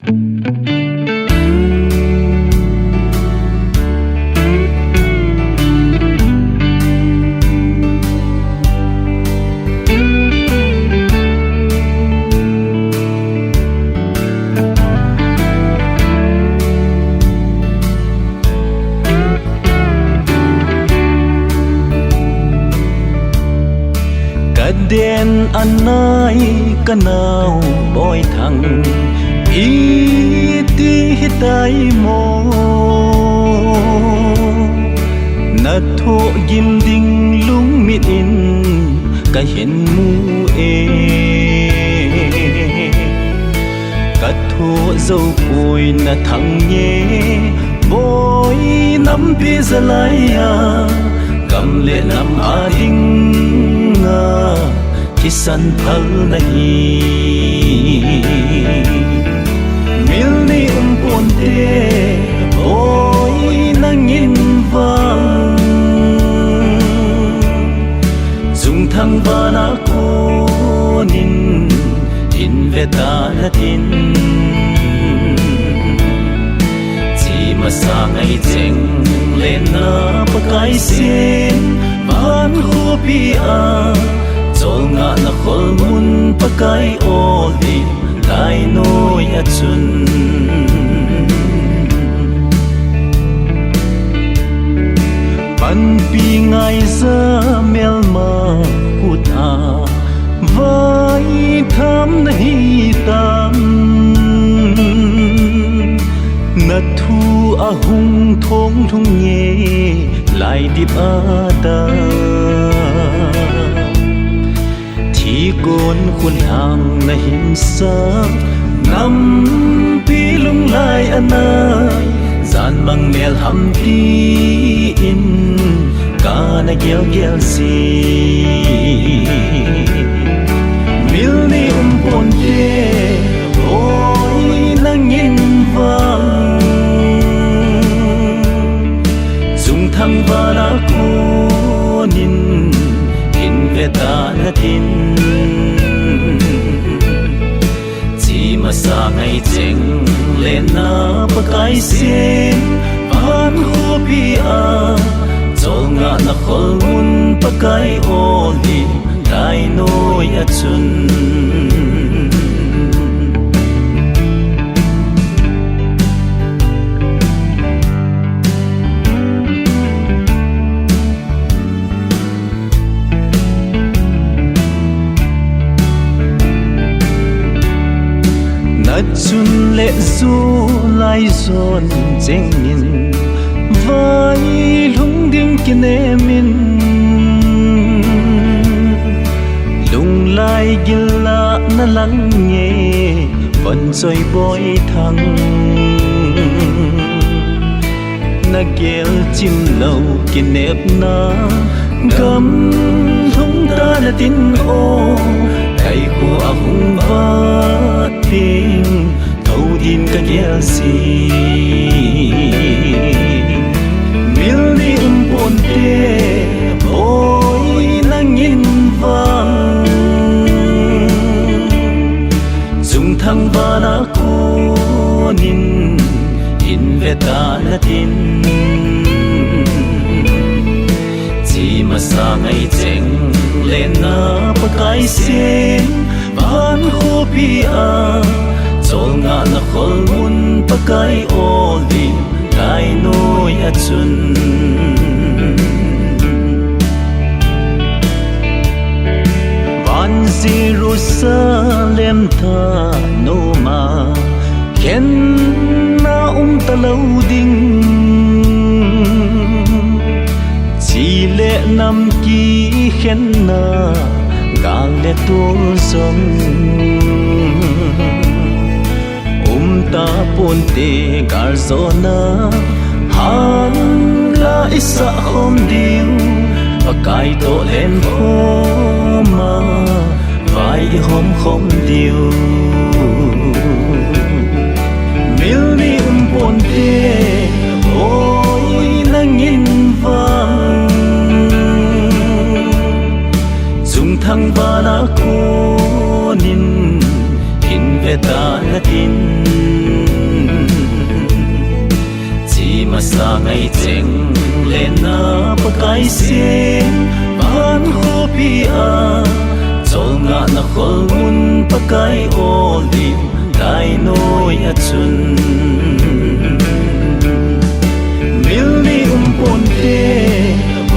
đen ăn nai cả nào bôi thằng ý tí tay mô nát thô ghim đinh lúng mít in cả hiện mu e cả thô dâu cùi nà thằng nhé bôi nắm bia ra lại à cầm lệ nắm à đinh ngà khi sân thơ nahi milni buồn tê ôi nang nhìn vang dùng thăng ba na cô nín in về ta na tin chỉ mà xa ngày chênh lên na ba cái xin van khu bia Zol nga na khol mun pakai oli lai noi achun Pan pi ngai za melma kuta vai tham nahi tam na thu a hung thong thung nge lai dip ata Thi côn khuôn hàng na hin sa Nam pi lung lai anai Zan bang mel ham pi in Ka na gel gel si Mil ni pon te Oi nang in vang Dung thang ba na ko nin Về ta na tin chỉ mà xa ngày chênh lên na ba cái xin van khu bia zol nga na khol mun ba cái oli lai noi achun chun lệ du lai zon cheng min vai lung ding kin emin lung lai gila na lang nghe vẫn rồi boy thăng na gel chim lâu kin ep na gam lung ta na tin o kai ko a hung va ting thâu din ka gel si mil ni pon te boy nang in vang dung thang ba na ko nin in ve ta na tin chỉ mà xa ngày chênh lên na ba cái xin van khu bia Zol nga na khol mun pakai oli lai noi achun Van Jerusalem tha no ma ken na ta lâu ding chỉ lệ năm ki khen na gang le tul song ta ponte garzona han la isa khom diu pakai to len khoma vai hom khom diu mil ni ponte oi nang in vang dung thang ba na ko nin in ve ta na tin mà sa ngày chênh lên na pa cái xiên ban khô pia chol nga na khol mun pa cái olim kai noi a chun milni pon te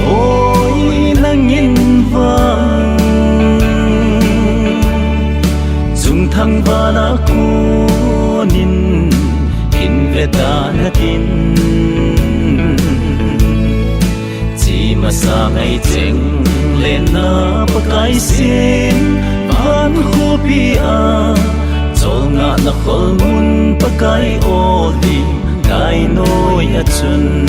oi nangin vang chung thang vana kunin hin vedana tin chỉ mà sa ngày chênh lên na pa cái xiên ban khô pia chol nga na khol mun pa cái olim kai noi a chun